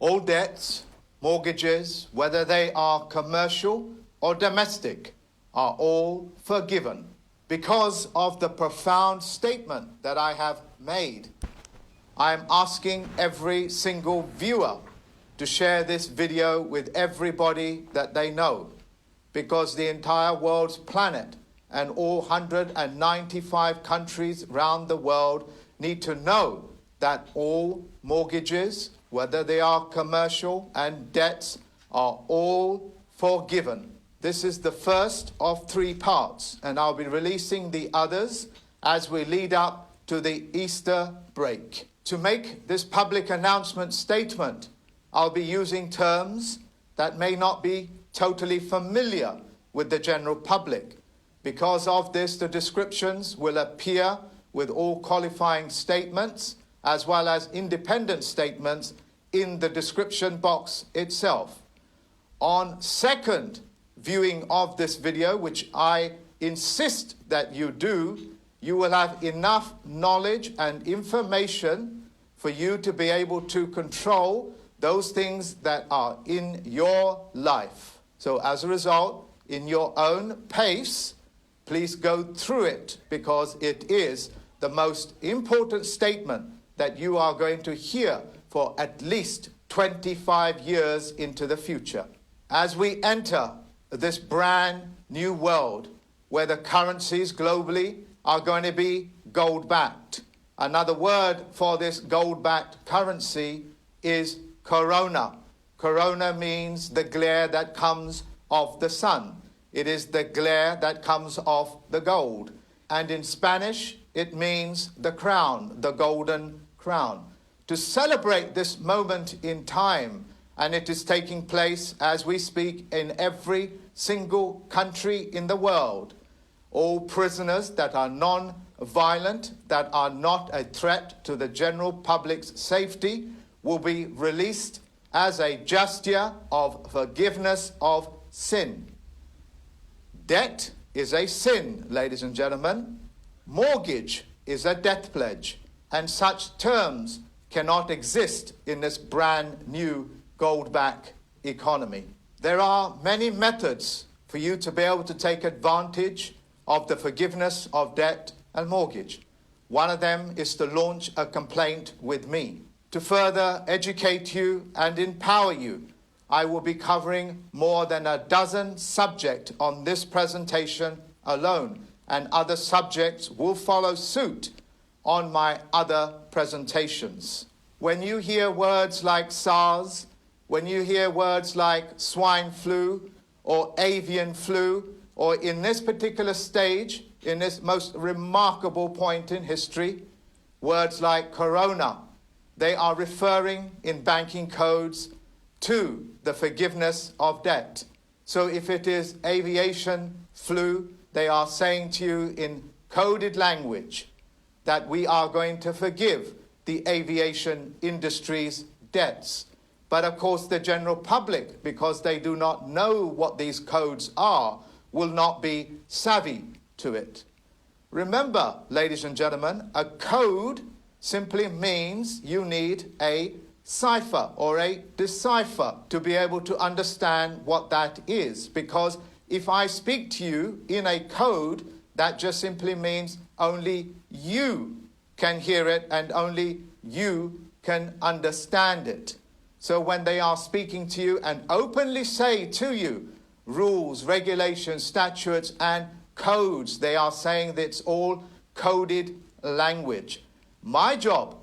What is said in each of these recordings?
All debts, mortgages, whether they are commercial or domestic, are all forgiven. Because of the profound statement that I have made, I am asking every single viewer to share this video with everybody that they know, because the entire world's planet and all 195 countries around the world need to know that all mortgages, whether they are commercial, and debts are all forgiven. This is the first of 3 parts, and I'll be releasing the others as we lead up to the Easter break. To make this public announcement statement, I'll be using terms that may not be totally familiar with the general public. Because of this, the descriptions will appear with all qualifying statements as well as independent statements in the description box itself. On second viewing of this video, which I insist that you do, you will have enough knowledge and information for you to be able to control those things that are in your life. So as a result, in your own pace, please go through it, because it is the most important statement that you are going to hear for at least 25 years into the future. As we enter this brand new world where the currencies globally are going to be gold-backed. Another word for this gold-backed currency is corona. Corona means the glare that comes off the sun. It is the glare that comes off the gold. And in Spanish, it means the crown, the golden crown. To celebrate this moment in time, and it is taking place as we speak in every single country in the world, all prisoners that are non-violent, that are not a threat to the general public's safety, will be released as a gesture of forgiveness of sin. Debt is a sin, ladies and gentlemen. Mortgage is a death pledge, and such terms cannot exist in this brand new gold-backed economy. There are many methods for you to be able to take advantage of the forgiveness of debt and mortgage. One of them is to launch a complaint with me. To further educate you and empower you, I will be covering more than a dozen subjects on this presentation alone, and other subjects will follow suit on my other presentations. When you hear words like SARS, when you hear words like swine flu or avian flu, or in this particular stage, in this most remarkable point in history, words like corona, they are referring in banking codes to the forgiveness of debt. So if it is aviation flu, they are saying to you in coded language that we are going to forgive the aviation industry's debts. But of course the general public, because they do not know what these codes are, will not be savvy to it. Remember, ladies and gentlemen, a code simply means you need a cipher or a decipher to be able to understand what that is. Because if I speak to you in a code, that just simply means only you can hear it and only you can understand it. So when they are speaking to you and openly say to you rules, regulations, statutes, and codes, they are saying that it's all coded language. My job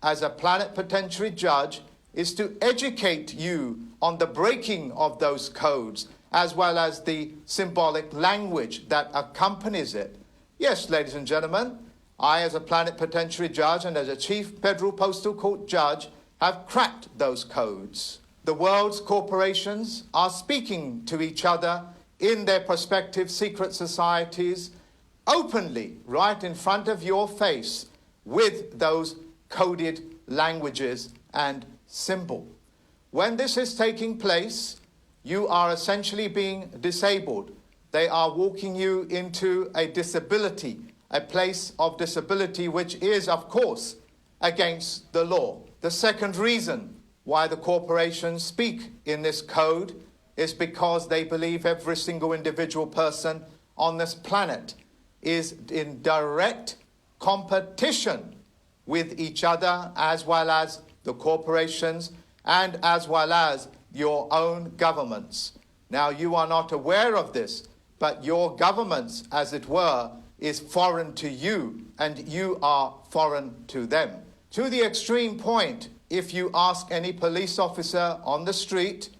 as a plenipotentiary judge is to educate you on the breaking of those codes, as well as the symbolic language that accompanies it. Yes, ladies and gentlemen, I as a plenipotentiary judge and as a chief federal postal court judge have cracked those codes. The world's corporations are speaking to each other in their prospective secret societies openly, right in front of your face, with those coded languages and symbol. When this is taking place, you are essentially being disabled. They are walking you into a disability, a place of disability, which is, of course, against the law. The second reason why the corporations speak in this code is because they believe every single individual person on this planet is in direct competition with each other, as well as the corporations and as well as your own governments. Now, you are not aware of this, but your governments, as it were, is foreign to you, and you are foreign to them. To the extreme point, if you ask any police officer on the street,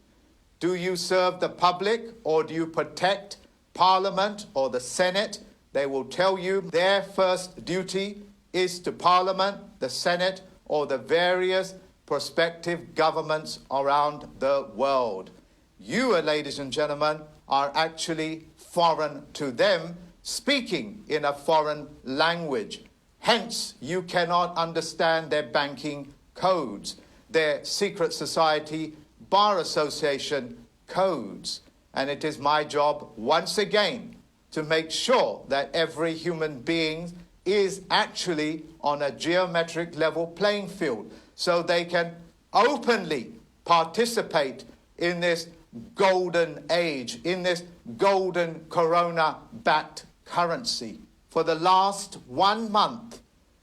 do you serve the public or do you protect Parliament or the Senate? They will tell you their first duty is to Parliament, the Senate, or the various prospective governments around the world. You, ladies and gentlemen, are actually foreign to them, speaking in a foreign language. Hence, you cannot understand their banking codes, their secret society, bar association codes. And it is my job, once again, to make sure that every human being is actually on a geometric level playing field, so they can openly participate in this golden age, in this golden corona-backed currency. For the last 1 month,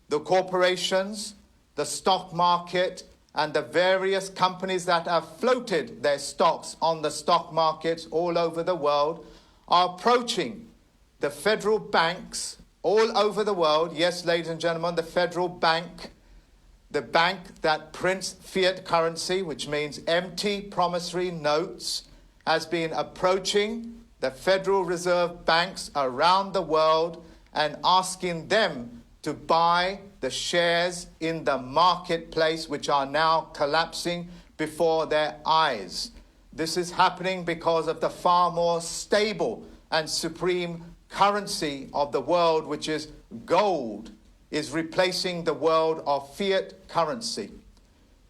the corporations, the stock market, and the various companies that have floated their stocks on the stock markets all over the world are approaching the federal banks all over the world. Yes, ladies and gentlemen, the federal bank, the bank that prints fiat currency, which means empty promissory notes, has been approaching the Federal Reserve banks around the world and asking them to buy the shares in the marketplace, which are now collapsing before their eyes. This is happening because of the far more stable and supreme currency of the world, which is gold, is replacing the world of fiat currency.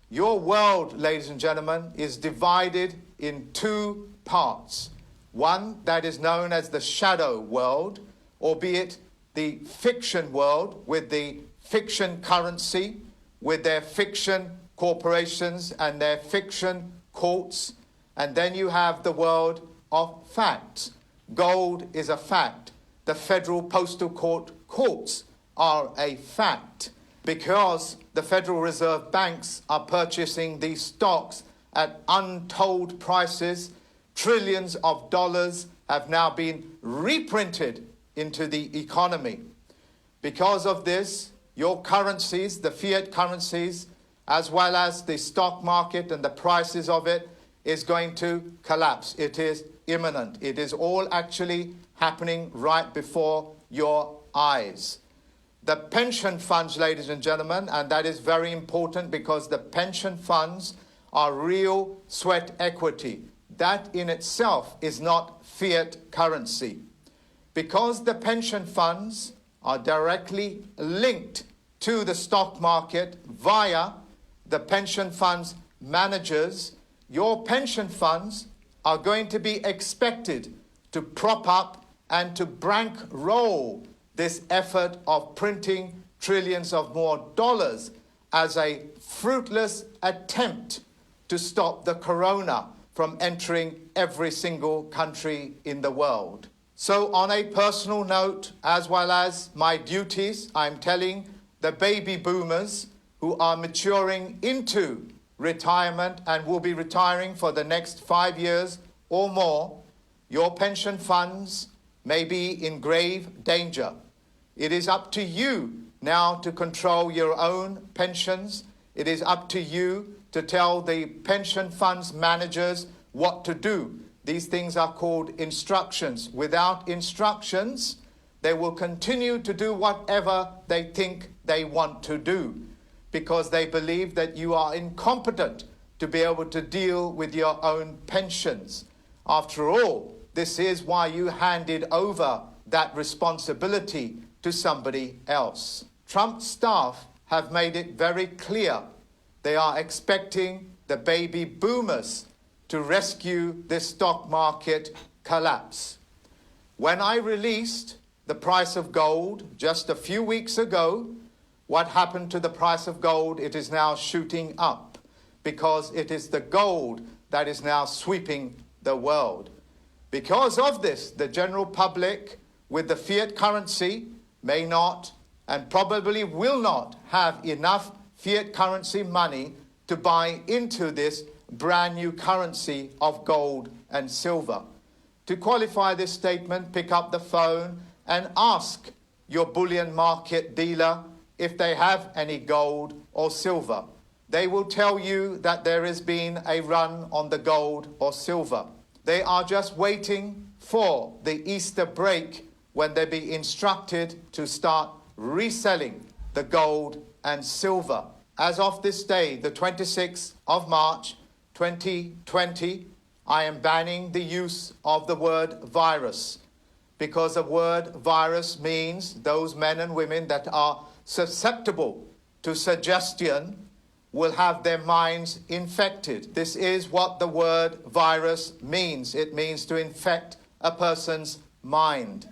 Your world, ladies and gentlemen, is divided in two parts. One that is known as the shadow world, albeit the fiction world, with the fiction currency, with their fiction corporations and their fiction courts. And then you have the world of facts. Gold is a fact. The Federal Postal courts are a fact, because the Federal Reserve banks are purchasing these stocks at untold prices. Trillions of dollars have now been reprinted into the economy. Because of this, your currencies, the fiat currencies, as well as the stock market and the prices of it, is going to collapse. It is imminent. It is all actually happening right before your eyes. The pension funds, ladies and gentlemen, and that is very important, because the pension funds are real sweat equity. That in itself is not fiat currency. Because the pension funds are directly linked to the stock market via the pension funds managers, your pension funds are going to be expected to prop up and to bankroll this effort of printing trillions of more dollars as a fruitless attempt to stop the corona from entering every single country in the world. So on a personal note, as well as my duties, I'm telling the baby boomers who are maturing into retirement and will be retiring for the next 5 years or more, your pension funds may be in grave danger. It is up to you now to control your own pensions. It is up to you to tell the pension funds managers what to do. These things are called instructions. Without instructions, they will continue to do whatever they think they want to do, because they believe that you are incompetent to be able to deal with your own pensions. After all, this is why you handed over that responsibility to somebody else. Trump's staff have made it very clear they are expecting the baby boomers to rescue this stock market collapse. When I released the price of gold just a few weeks ago, what happened to the price of gold? It is now shooting up because it is the gold that is now sweeping the world. Because of this, the general public with the fiat currency may not and probably will not have enough fiat currency money to buy into this brand new currency of gold and silver. To qualify this statement, pick up the phone and ask your bullion market dealer if they have any gold or silver. They will tell you that there has been a run on the gold or silver. They are just waiting for the Easter break when they be instructed to start reselling the gold and silver. As of this day, the 26th of March, 2020, I am banning the use of the word virus, because the word virus means those men and women that are susceptible to suggestion will have their minds infected. This is what the word virus means. It means to infect a person's mind.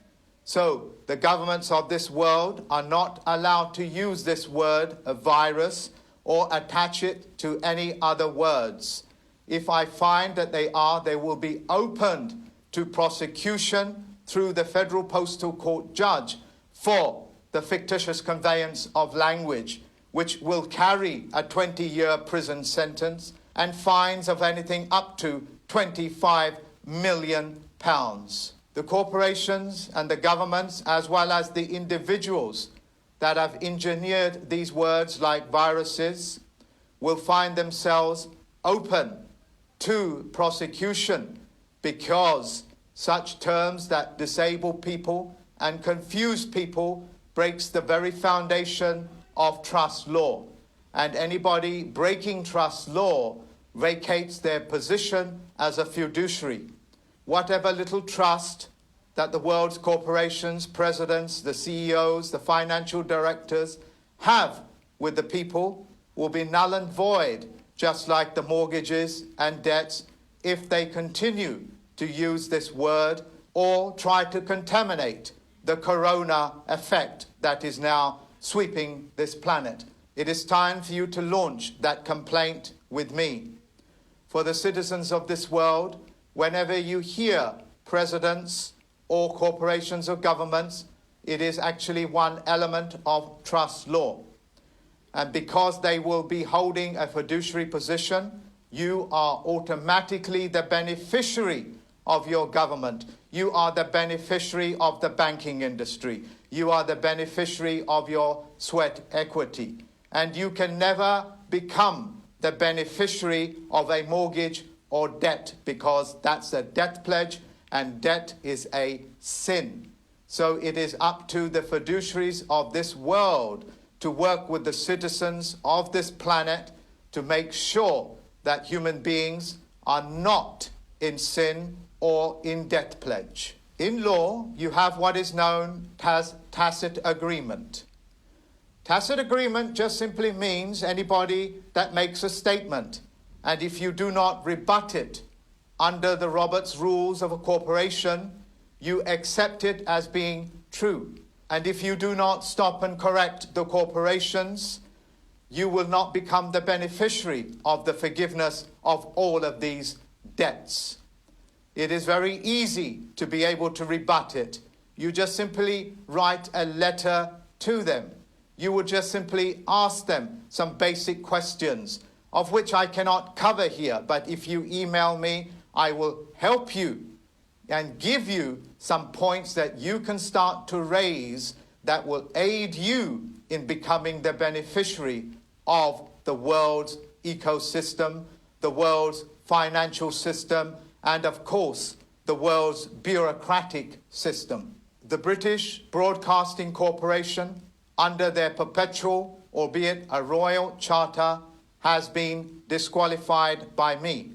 So the governments of this world are not allowed to use this word, a virus, or attach it to any other words. If I find that they are, they will be opened to prosecution through the Federal Postal Court judge for the fictitious conveyance of language, which will carry a 20-year prison sentence and fines of anything up to £25 million. The corporations and the governments, as well as the individuals that have engineered these words like viruses, will find themselves open to prosecution, because such terms that disable people and confuse people breaks the very foundation of trust law. And anybody breaking trust law vacates their position as a fiduciary. Whatever little trust that the world's corporations, presidents, the CEOs, the financial directors have with the people will be null and void, just like the mortgages and debts, if they continue to use this word or try to contaminate the corona effect that is now sweeping this planet. It is time for you to launch that complaint with me. For the citizens of this world, whenever you hear presidents or corporations or governments, it is actually one element of trust law. And because they will be holding a fiduciary position, you are automatically the beneficiary of your government. You are the beneficiary of the banking industry. You are the beneficiary of your sweat equity. And you can never become the beneficiary of a mortgage or debt, because that's a debt pledge, and debt is a sin. So it is up to the fiduciaries of this world to work with the citizens of this planet to make sure that human beings are not in sin or in debt pledge. In law, you have what is known as tacit agreement. Tacit agreement just simply means anybody that makes a statement, and if you do not rebut it under the Roberts rules of a corporation, you accept it as being true. And if you do not stop and correct the corporations, you will not become the beneficiary of the forgiveness of all of these debts. It is very easy to be able to rebut it. You just simply write a letter to them. You would just simply ask them some basic questions, of which I cannot cover here, but if you email me, I will help you and give you some points that you can start to raise that will aid you in becoming the beneficiary of the world's ecosystem, the world's financial system, and of course, the world's bureaucratic system. The British Broadcasting Corporation, under their perpetual, albeit a royal charter, has been disqualified by me.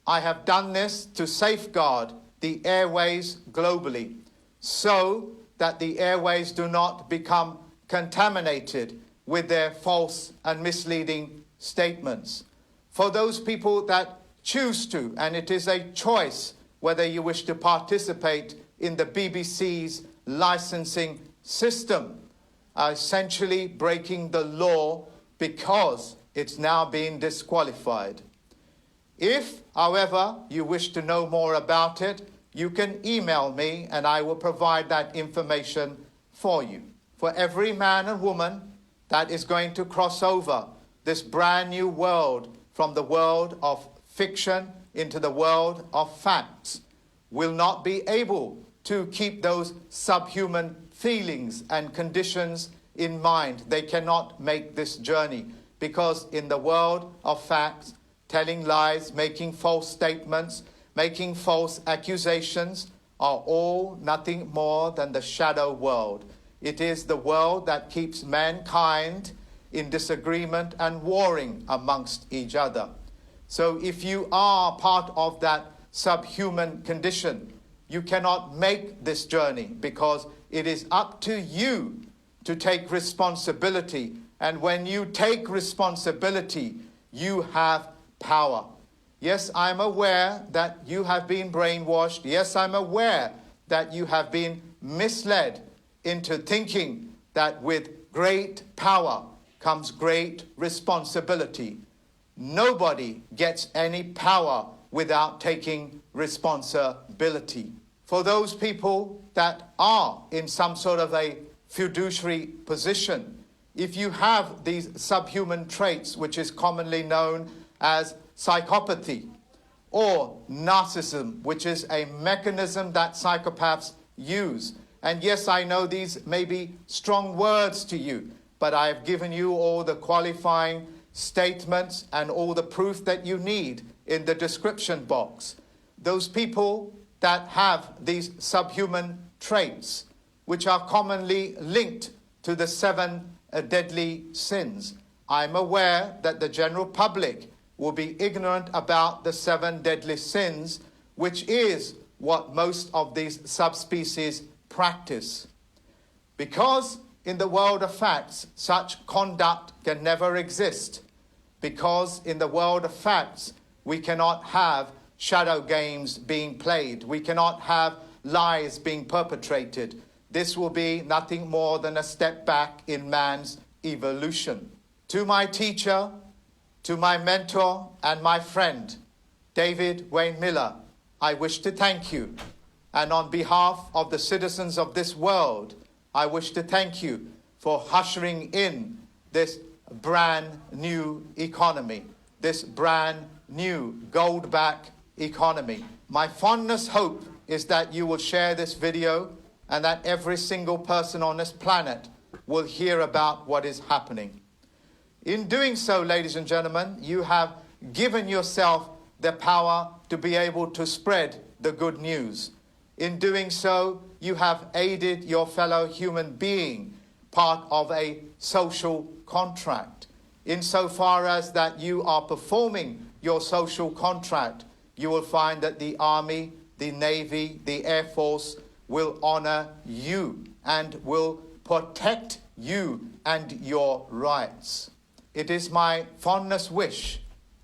I have done this to safeguard the airways globally, so that the airways do not become contaminated with their false and misleading statements. For those people that choose to, and it is a choice whether you wish to participate in the BBC's licensing system, essentially breaking the law, because It's now been disqualified. If, however, you wish to know more about it, you can email me and I will provide that information for you. For every man and woman that is going to cross over this brand new world from the world of fiction into the world of facts will not be able to keep those subhuman feelings and conditions in mind. They cannot make this journey because in the world of facts, telling lies, making false statements, making false accusations are all nothing more than the shadow world. It is the world that keeps mankind in disagreement and warring amongst each other. So if you are part of that subhuman condition, you cannot make this journey because it is up to you to take responsibility. And when you take responsibility, you have power. Yes, I'm aware that you have been brainwashed. Yes, I'm aware that you have been misled into thinking that with great power comes great responsibility. Nobody gets any power without taking responsibility. For those people that are in some sort of a fiduciary position, if you have these subhuman traits, which is commonly known as psychopathy or narcissism, which is a mechanism that psychopaths use. And yes, I know these may be strong words to you, but I have given you all the qualifying statements and all the proof that you need in the description box. Those people that have these subhuman traits, which are commonly linked to the 7 deadly sins. I'm aware that the general public will be ignorant about the 7 deadly sins, which is what most of these subspecies practice. Because in the world of facts, such conduct can never exist. Because in the world of facts, we cannot have shadow games being played. We cannot have lies being perpetrated. This will be nothing more than a step back in man's evolution. To my teacher, to my mentor and my friend, David Wayne Miller, I wish to thank you. And on behalf of the citizens of this world, I wish to thank you for ushering in this brand new economy, this brand new gold-back economy. My fondest hope is that you will share this video and that every single person on this planet will hear about what is happening. In doing so, ladies and gentlemen, you have given yourself the power to be able to spread the good news. In doing so, you have aided your fellow human being, part of a social contract. Insofar as that you are performing your social contract, you will find that the Army, the Navy, the Air Force will honor you and will protect you and your rights. It is my fondest wish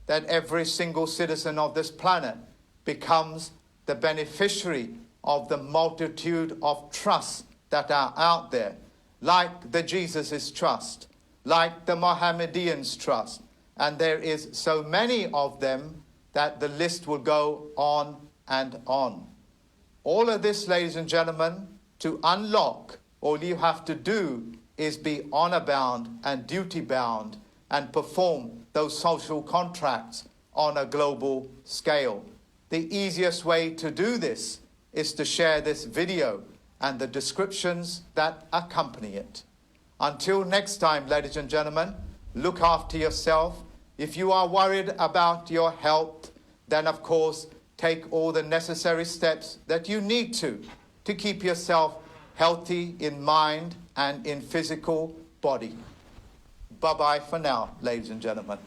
that every single citizen of this planet becomes the beneficiary of the multitude of trusts that are out there, like the Jesus' trust, like the Mohammedans' trust. And there is so many of them that the list will go on and on. All of this, ladies and gentlemen, to unlock, all you have to do is be honor-bound and duty-bound and perform those social contracts on a global scale. The easiest way to do this is to share this video and the descriptions that accompany it. Until next time, ladies and gentlemen, look after yourself. If you are worried about your health, then of course, take all the necessary steps that you need to keep yourself healthy in mind and in physical body. Bye-bye for now, ladies and gentlemen.